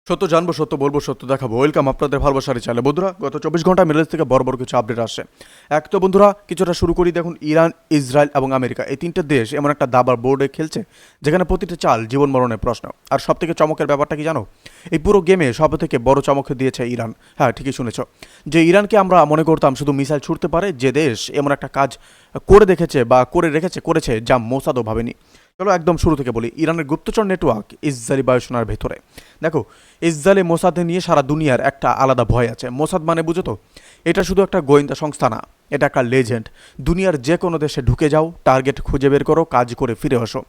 সত্য জানবো, সত্য বলবো, সত্য দেখাবো। ওয়েলকাম আপনাদের ভালোবাসার চ্যানেলে। বন্ধুরা, গত 24 ঘন্টা মিডল ইস্ট থেকে বড় বড় কিছু আপডেট আসছে। এক তো বন্ধুরা, কিছুটা শুরু করি। দেখুন, ইরান, ইসরায়েল এবং আমেরিকা এই তিনটে দেশ এমন একটা দাবার বোর্ডে খেলছে যেখানে প্রতিটা চাল জীবন মরণের প্রশ্ন। আর সব থেকে চমকের ব্যাপারটা কি জানো? এই পুরো গেমে সব থেকে বড় চমক দিয়েছে ইরান। হ্যাঁ, ঠিকই শুনেছ, যে ইরানকে আমরা মনে করতাম শুধু মিসাইল ছুটতে পারে, যে দেশ এমন একটা কাজ করে দেখেছে বা করেছে যা মোসাদও ভাবেনি। চলো একদম শুরু থেকে বলি। ইরানের গুপ্তচর নেটওয়ার্ক ইসরায়েলি বায়ুসেনার ভেতরে। দেখো, ইসরায়েলে মোসাদে নিয়ে সারা দুনিয়ার একটা আলাদা ভয় আছে। মোসাদ মানে বুঝো তো, এটা শুধু একটা গোয়েন্দা সংস্থা না, এটা একটা লেজেন্ড। দুনিয়ার যে কোনো দেশে ঢুকে যাও, টার্গেট খুঁজে বের করো, কাজ করে ফিরে আসো।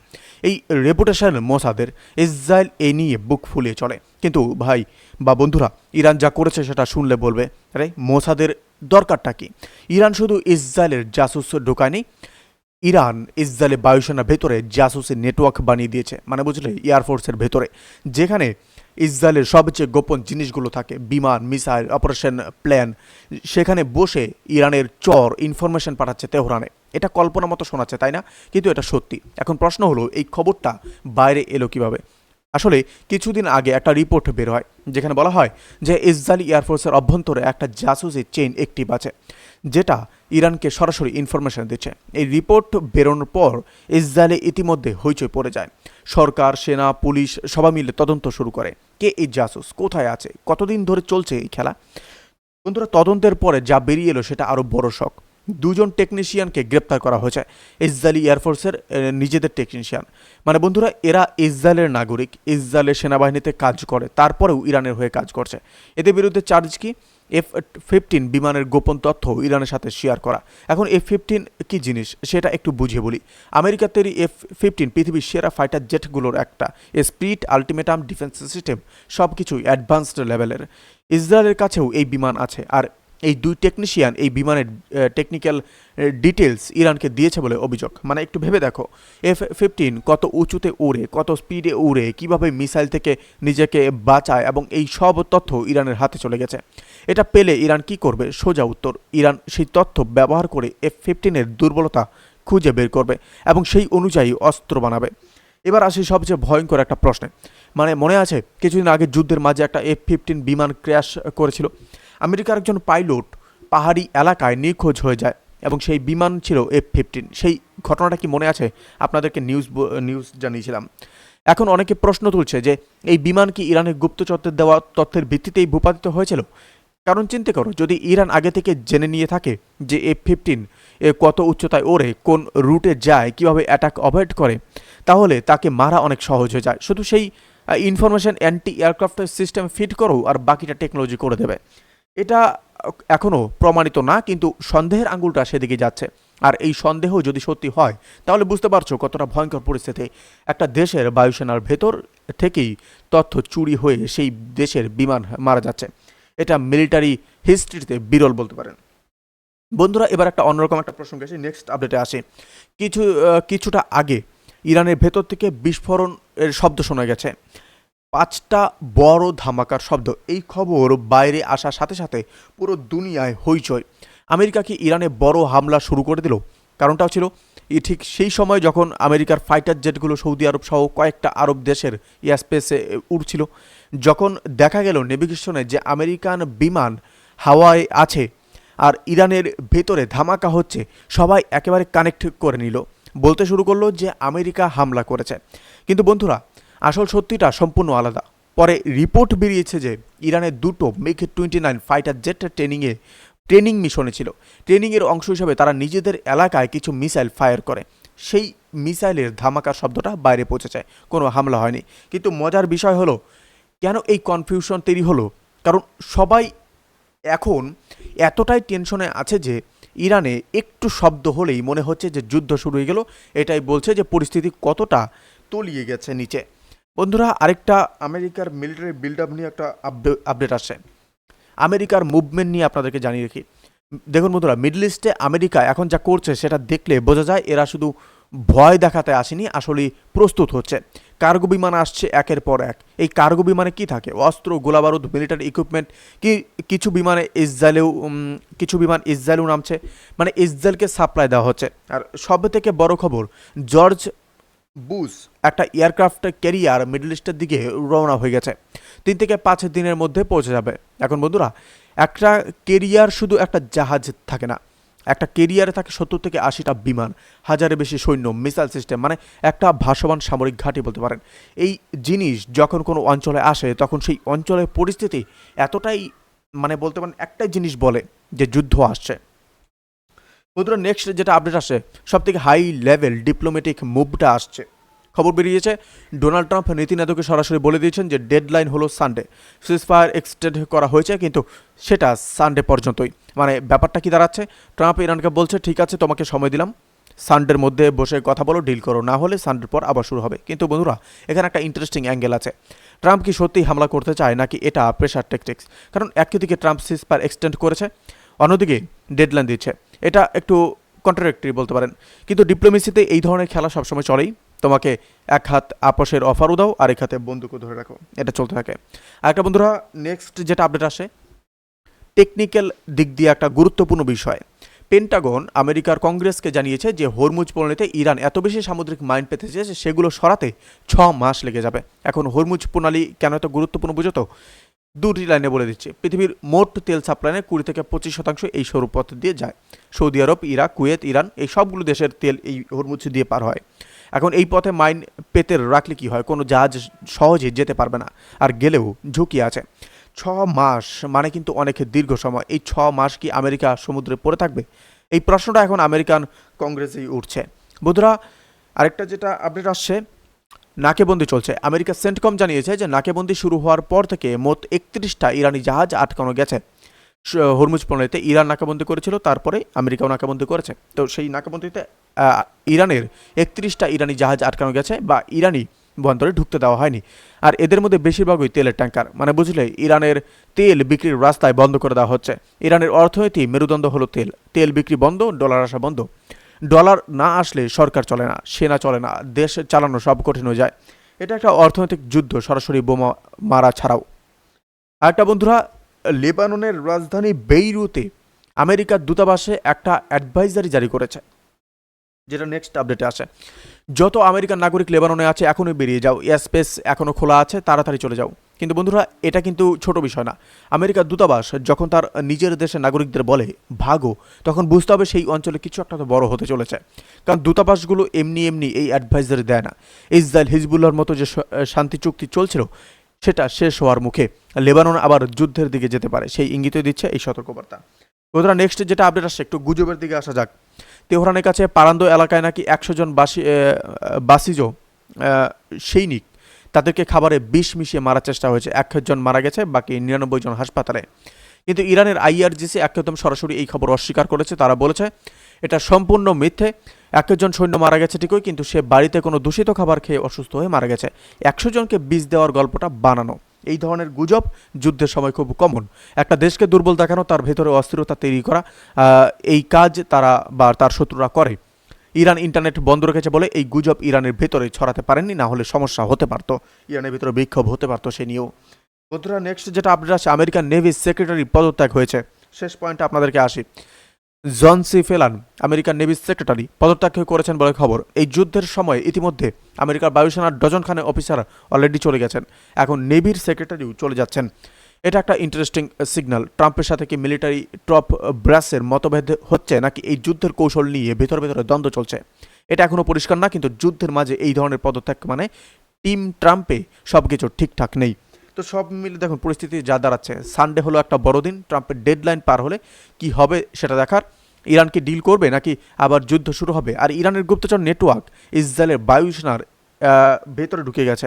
এই রেপুটেশন মোসাদের, ইসরায়েল এই নিয়ে বুক ফুলিয়ে চলে। কিন্তু ভাই বা বন্ধুরা, ইরান যা করেছে সেটা শুনলে বলবে, আরে মোসাদের দরকারটা কি? ইরান শুধু ইসরায়েলের জাসুস ঢোকায়নি, ইরান ইসরায়েলের বায়ুসেনার ভেতরে জাসুসের নেটওয়ার্ক বানিয়ে দিয়েছে। মানে বুঝলে, এয়ারফোর্সের ভেতরে, যেখানে ইসরায়েলের সবচেয়ে গোপন জিনিসগুলো থাকে, বিমান, মিসাইল, অপারেশন প্ল্যান, সেখানে বসে ইরানের চর ইনফরমেশন পাঠাচ্ছে তেহরানে। এটা কল্পনা মতো শোনাচ্ছে, তাই না? কিন্তু এটা সত্যি। এখন প্রশ্ন হলো, এই খবরটা বাইরে এলো কিভাবে? আসলে কিছুদিন আগে একটা রিপোর্ট বের হয়, যেখানে বলা হয় যে ইসরায়েলি এয়ারফোর্সের অভ্যন্তরে একটা জাসুসি চেইন অ্যাক্টিভ আছে, যেটা ইরানকে সরাসরি ইনফরমেশন দিচ্ছে। এই রিপোর্ট বেরোনোর পর ইসরায়েলে ইতিমধ্যে হইচই পড়ে যায়। সরকার, সেনা, পুলিশ সবাই মিলে তদন্ত শুরু করে। কে এই জাসুস, কোথায় আছে, কতদিন ধরে চলছে এই খেলা? বন্ধুরা, তদন্তের পরে যা বেরিয়ে এলো সেটা আরও বড় শক। দুজন টেকনিশিয়ানকে গ্রেপ্তার করা হয়েছে, ইসরায়েলি এয়ারফোর্সের নিজেদের টেকনিশিয়ান। মানে বন্ধুরা, এরা ইসরায়েলের নাগরিক, ইসরায়েলের সেনাবাহিনীতে কাজ করে, তারপরেও ইরানের হয়ে কাজ করছে। এদের বিরুদ্ধে চার্জ কি? F-15 বিমানের গোপন তথ্য ইরানের সাথে শেয়ার করা। এখন F-15 কি জিনিস সেটা একটু বুঝিয়ে বলি। আমেরিকার তৈরি F-15 পৃথিবীর সেরা ফাইটার জেটগুলোর একটা। স্পিড, আলটিমেটাম, ডিফেন্স সিস্টেম সব কিছুই অ্যাডভান্সড লেভেলের। ইসরায়েলের কাছেও এই বিমান আছে, আর এই দুই টেকনিশিয়ান এই বিমানের টেকনিক্যাল ডিটেলস ইরানকে দিয়েছে বলে অভিযোগ। মানে একটু ভেবে দেখো, F-15 কত উঁচুতে উড়ে, কত স্পিডে উড়ে, কিভাবে মিসাইল থেকে নিজেকে বাঁচায়, এবং এই সব তথ্য ইরানের হাতে চলে গেছে। এটা পেলে ইরান কি করবে? সোজা উত্তর, ইরান সেই তথ্য ব্যবহার করে F-15-এর দুর্বলতা খুঁজে বের করবে এবং সেই অনুযায়ী অস্ত্র বানাবে। এবার আসি সবচেয়ে ভয়ঙ্কর একটা প্রশ্নে। মানে মনে আছে কিছুদিন আগে যুদ্ধের মাঝে একটা F-15 বিমান ক্র্যাশ করেছিল? আমেরিকার একজন পাইলট পাহাড়ি এলাকায় নিখোঁজ হয়ে যায়, এবং সেই বিমান ছিল F-15। সেই ঘটনাটা কি মনে আছে? আপনাদেরকে নিউজ জানিয়েছিলাম। এখন অনেকে প্রশ্ন তুলছে যে এই বিমান কি ইরানের গুপ্তচরদের দেওয়া তথ্যের ভিত্তিতেই ভূপাতিত হয়েছিল? কারণ চিন্তা করো, যদি ইরান আগে থেকে জেনে নিয়ে থাকে যে F-15 কত উচ্চতায় ওড়ে, কোন রুটে যায়, কিভাবে অ্যাটাক অ্যাভয়েড করে, তাহলে তাকে মারা অনেক সহজ হয়ে যায়। শুধু সেই information anti aircraft system fit করো, আর বাকিটা টেকনোলজি করে দেবে। এটা এখনও প্রমাণিত না, কিন্তু সন্দেহের আঙুলটা সেদিকে যাচ্ছে। আর এই সন্দেহ যদি সত্যি হয়, তাহলে বুঝতে পারছো কতটা ভয়ঙ্কর পরিস্থিতি। একটা দেশের বায়ুসেনার ভেতর থেকেই তথ্য চুরি হয়ে সেই দেশের বিমান মারা যাচ্ছে। এটা মিলিটারি হিস্ট্রিতে বিরল বলতে পারেন। বন্ধুরা, এবার একটা অন্যরকম একটা প্রসঙ্গে আসি, নেক্সট আপডেটে আসি। কিছুটা আগে ইরানের ভেতর থেকে বিস্ফোরণের শব্দ শোনা গেছে, 5টা বড় ধামাকার শব্দ। এই খবর বাইরে আসার সাথে সাথে পুরো দুনিয়ায় হইচই। আমেরিকা কি ইরানে বড় হামলা শুরু করে দিল? কারণটাও ছিল ঠিক সেই সময় যখন আমেরিকার ফাইটার জেটগুলো সৌদি আরব সহ কয়েকটা আরব দেশের এয়ারস্পেসে উড়ছিল। যখন দেখা গেল নেভিগেশনে যে আমেরিকান বিমান হাওয়ায় আছে আর ইরানের ভেতরে ধামাকা হচ্ছে, সবাই একেবারে কানেক্ট করে নিল, বলতে শুরু করলো যে আমেরিকা হামলা করেছে। কিন্তু বন্ধুরা, আসল সত্যিটা সম্পূর্ণ আলাদা। পরে রিপোর্ট বেরিয়েছে যে ইরানের দুটো MiG-29 ফাইটার জেট ট্রেনিং মিশনে ছিল। ট্রেনিংয়ের অংশ হিসাবে তারা নিজেদের এলাকায় কিছু মিসাইল ফায়ার করে। সেই মিসাইলের ধামাকার শব্দটা বাইরে পৌঁছেছে, কোনো হামলা হয়নি। কিন্তু মজার বিষয় হলো, কেন এই কনফিউশন তৈরি হলো? কারণ সবাই এখন এতটাই টেনশনে আছে যে ইরানে একটু শব্দ হলেই মনে হচ্ছে যে যুদ্ধ শুরু হয়ে গেল। এটাই বলছে যে পরিস্থিতি কতটা তলিয়ে গেছে নিচে। বন্ধুরা, আরেকটা আমেরিকার মিলিটারি বিল্ড আপ নিয়ে একটা আপডেট আসছে। আমেরিকার মুভমেন্ট নিয়ে আপনাদেরকে জানিয়ে রাখি। দেখুন বন্ধুরা, মিডল ইস্টে আমেরিকা এখন যা করছে সেটা দেখলে বোঝা যায় এরা শুধু ভয় দেখাতে আসেনি, আসলে প্রস্তুত হচ্ছে। কার্গো বিমান আসছে একের পর এক। এই কার্গো বিমানে কি থাকে? অস্ত্র, গোলাবারুদ, মিলিটারি ইকুইপমেন্ট। কিছু বিমান ইসরায়েলেও নামছে। মানে ইসরায়েলকে সাপ্লাই দেওয়া হচ্ছে। আর সব থেকে বড় খবর, জর্জ বুশ একটা এয়ারক্রাফট ক্যারিয়ার মিডল ইস্টের দিকে রওনা হয়ে গেছে। 3 থেকে 5 দিনের মধ্যে পৌঁছে যাবে। এখন বন্ধুরা, একটা কেরিয়ার শুধু একটা জাহাজ থাকে না, একটা কেরিয়ারে থাকে 70 থেকে 80টা বিমান, হাজারের বেশি সৈন্য, মিসাইল সিস্টেম, মানে একটা ভাসমান সামরিক ঘাঁটি বলতে পারেন। এই জিনিস যখন কোনো অঞ্চলে আসে তখন সেই অঞ্চলের পরিস্থিতি এতটাই, মানে বলতে পারেন একটাই জিনিস বলে যে যুদ্ধ আসছে। বন্ধুরা, নেক্সট যেটা আপডেট আসছে, সব থেকে হাই লেভেল ডিপ্লোম্যাটিক মুভটা আসছে। খবর বেরিয়েছে ডোনাল্ড ট্রাম্প নীতিনায়ককে সরাসরি বলে দিয়েছেন যে ডেডলাইন হলো সানডে। সিজফায়ার এক্সটেন্ড করা হয়েছে কিন্তু সেটা সানডে পর্যন্তই। মানে ব্যাপারটা কি দাঁড়াচ্ছে, ট্রাম্প ইরানকে বলছে ঠিক আছে তোমাকে সময় দিলাম, সানডের মধ্যে বসে কথা বলো, ডিল করো, না হলে সানডের পর আবার শুরু হবে। কিন্তু বন্ধুরা, এখানে একটা ইন্টারেস্টিং অ্যাঙ্গেল আছে। ট্রাম্প কি সত্যিই হামলা করতে চায় নাকি এটা প্রেশার ট্যাকটিক্স? কারণ একদিকে ট্রাম্প সিজফায়ার এক্সটেন্ড করেছে, অন্যদিকে ডেডলাইন দিচ্ছে। এটা একটু কন্ট্রাডিক্টরি বলতে পারেন, কিন্তু ডিপ্লোমেসিতে এই ধরনের খেলা সবসময় চলেই। তোমাকে এক হাত আপোষের অফারও দাও আর এক হাতে বন্দুকও ধরে রাখো, এটা চলতে থাকে। আর একটা বন্ধুরা, নেক্সট যেটা আপডেট আসে, টেকনিক্যাল দিক দিয়ে একটা গুরুত্বপূর্ণ বিষয়। পেন্টাগন আমেরিকার কংগ্রেসকে জানিয়েছে যে হরমুজ প্রণালীতে ইরান এত বেশি সামুদ্রিক মাইন পেতেছে যে সেগুলো সরাতে 6 মাস লেগে যাবে। এখন হরমুজ প্রণালী কেন এত গুরুত্বপূর্ণ বুঝো তো? দুটি লাইনে বলে দিচ্ছি। পৃথিবীর মোট তেল সাপ্লাইয়ের 20 থেকে 25% এই সরু পথ দিয়ে যায়। সৌদি আরব, ইরাক, কুয়েত, ইরান, এই সবগুলো দেশের তেল এই হরমুজ দিয়ে পার হয়। এখন এই পথে মাইন পেতে রাখলে কি হয়, কোনো জাহাজ সহজে যেতে পারবে না, আর গেলেও ঝুঁকি আছে। 6 মাস মানে কিন্তু অনেক দীর্ঘ সময়। এই 6 মাস কি আমেরিকা সমুদ্রে পড়ে থাকবে? এই প্রশ্নটা এখন আমেরিকান কংগ্রেসেই উঠছে। বন্ধুরা, আরেকটা যেটা আপডেট আসছে, নাকেবন্দি চলছে। আমেরিকা সেন্টকম জানিয়েছে যে নাকেবন্দি শুরু হওয়ার পর থেকে মোট 31টা ইরানি জাহাজ আটকানো গেছে। হরমুজ প্রণালীতে ইরান নাকাবন্দি করেছিল, তারপরে আমেরিকাও নাকাবন্দি করেছে। তো সেই নাকাবন্দিতে ইরানের 31টা ইরানি জাহাজ আটকানো গেছে বা ইরানি বন্দরে ঢুকতে দেওয়া হয়নি। আর এদের মধ্যে বেশিরভাগই তেলের ট্যাঙ্কার, মানে বুঝলে ইরানের তেল বিক্রির রাস্তায় বন্ধ করে দেওয়া হচ্ছে। ইরানের অর্থনীতি মেরুদণ্ড হলো তেল, তেল বিক্রি বন্ধ, ডলার আসা বন্ধ। ডলার না আসলে সরকার চলে না, সেনা চলে না, দেশ চালানো সব কঠিন হয়ে যায়। এটা একটা অর্থনৈতিক যুদ্ধ, সরাসরি বোমা মারা ছাড়াও। আরেকটা বন্ধুরা, লেবাননের রাজধানী বেইরুতে আমেরিকার দূতাবাসে একটা অ্যাডভাইজারি জারি করেছে, যেটা নেক্সট আপডেটে আসে। যত আমেরিকান নাগরিক লেবাননে আছে এখনই বেরিয়ে যাও, এয়ারস্পেস এখনও খোলা আছে, তাড়াতাড়ি চলে যাও। কিন্তু বন্ধুরা, এটা কিন্তু ছোট বিষয় না। আমেরিকার দূতাবাস যখন তার নিজের দেশের নাগরিকদের বলে ভাগো, তখন বুঝতে হবে সেই অঞ্চলে কিছু একটা তো বড় হতে চলেছে। কারণ দূতাবাসগুলো এমনি এমনি এই অ্যাডভাইজারি দেয় না। ইসরায়েল হিজবুল্লাহর মতো যে শান্তি চুক্তি চলছিল সেটা শেষ হওয়ার মুখে, লেবানন আবার যুদ্ধের দিকে যেতে পারে, সেই ইঙ্গিতই দিচ্ছে এই সতর্কবার্তা। বন্ধুরা, নেক্সট যেটা আপডেট আসছে, একটু গুজবের দিকে আসা যাক। তেহরানের কাছে পারান্দো এলাকায় নাকি 100 জন বাসিজ সৈনিক, তাদেরকে খাবারে বিষ মিশিয়ে মারার চেষ্টা হয়েছে। 1 জন মারা গেছে, বাকি 99 জন হাসপাতালে। কিন্তু ইরানের আইআরজিসি একদম সরাসরি এই খবর অস্বীকার করেছে। তারা বলেছে এটা সম্পূর্ণ মিথ্যে। 1 জন সৈন্য মারা গেছে ঠিকই, কিন্তু সে বাড়িতে কোনো দূষিত খাবার খেয়ে অসুস্থ হয়ে মারা গেছে। 100 জনকে বিষ দেওয়ার গল্পটা বানানো। এই ধরনের গুজব যুদ্ধের সময় খুব কমন। একটা দেশকে দুর্বল দেখানো, তার ভেতরে অস্থিরতা তৈরি করা, এই কাজ তারা বা তার শত্রুরা করে। ইরান ইন্টারনেট বন্ধ রেখেছে বলে এই গুজব ইরানের ভেতরে ছড়াতে পারেননি, না হলে সমস্যা হতে পারতো, ইরানের ভেতরে বিক্ষোভ হতে পারতো সে নিয়েও। বন্ধুরা, নেক্সট যেটা আপডেট আছে, আমেরিকান নেভি সেক্রেটারি পদত্যাগ হয়েছে। শেষ পয়েন্টে আপনাদেরকে আসি। জন সি ফেলান আমেরিকান নেভি সেক্রেটারি পদত্যাগ করেছেন বলে খবর। এই যুদ্ধের সময় ইতিমধ্যে আমেরিকার বায়ুসেনার ডজনখানে অফিসার অলরেডি চলে গেছেন, এখন নেভির সেক্রেটারিও চলে যাচ্ছেন। এটা একটা ইন্টারেস্টিং সিগন্যাল। ট্রাম্পের সাথে কি মিলিটারি টপ ব্রাসের মতভেদ হচ্ছে, নাকি এই যুদ্ধের কৌশল নিয়ে ভেতরে ভেতরে দ্বন্দ্ব চলছে, এটা এখনও পরিষ্কার না। কিন্তু যুদ্ধের মাঝে এই ধরনের পদত্যাগ মানে টিম ট্রাম্পে সব কিছু ঠিকঠাক নেই। তো সব মিলে দেখুন পরিস্থিতি যা দাঁড়াচ্ছে। সানডে হলো একটা বড় দিন, ট্রাম্পের ডেডলাইন পার হলে কি হবে সেটা দেখার। ইরান কি ডিল করবে নাকি আবার যুদ্ধ শুরু হবে? আর ইরানের গুপ্তচর নেটওয়ার্ক ইসরায়েলের বায়ুসেনার ভেতরে ঢুকে গেছে।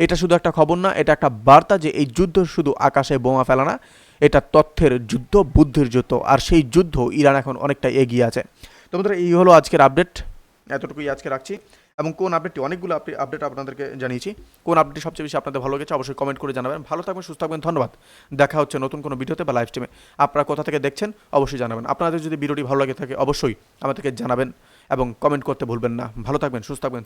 এটা শুধু একটা খবর না, এটা একটা বার্তা যে এই যুদ্ধ শুধু আকাশে বোমা ফেলা না, এটা তথ্যের যুদ্ধ, বুদ্ধির যুদ্ধ। আর সেই যুদ্ধ ইরান এখন অনেকটা এগিয়ে আছে। তো বন্ধুরা, এই হলো আজকের আপডেট, এতটুকুই আজকে রাখছি। এবং কোন আপডেটটি, অনেকগুলো আপডেট আপনাদেরকে জানিয়েছি, কোন আপডেট সবচেয়ে বেশি আপনাদের ভালো লেগেছে অবশ্যই কমেন্ট করে জানাবেন। ভালো থাকবেন, সুস্থ থাকবেন, ধন্যবাদ। দেখা হচ্ছে নতুন কোনো ভিডিওতে বা লাইভ স্ট্রিমে। আপনারা কোথা থেকে দেখছেন অবশ্যই জানাবেন। আপনাদের যদি ভিডিওটি ভালো লাগে থাকে অবশ্যই আমাদেরকে জানাবেন এবং কমেন্ট করতে ভুলবেন না। ভালো থাকবেন, সুস্থ থাকবেন।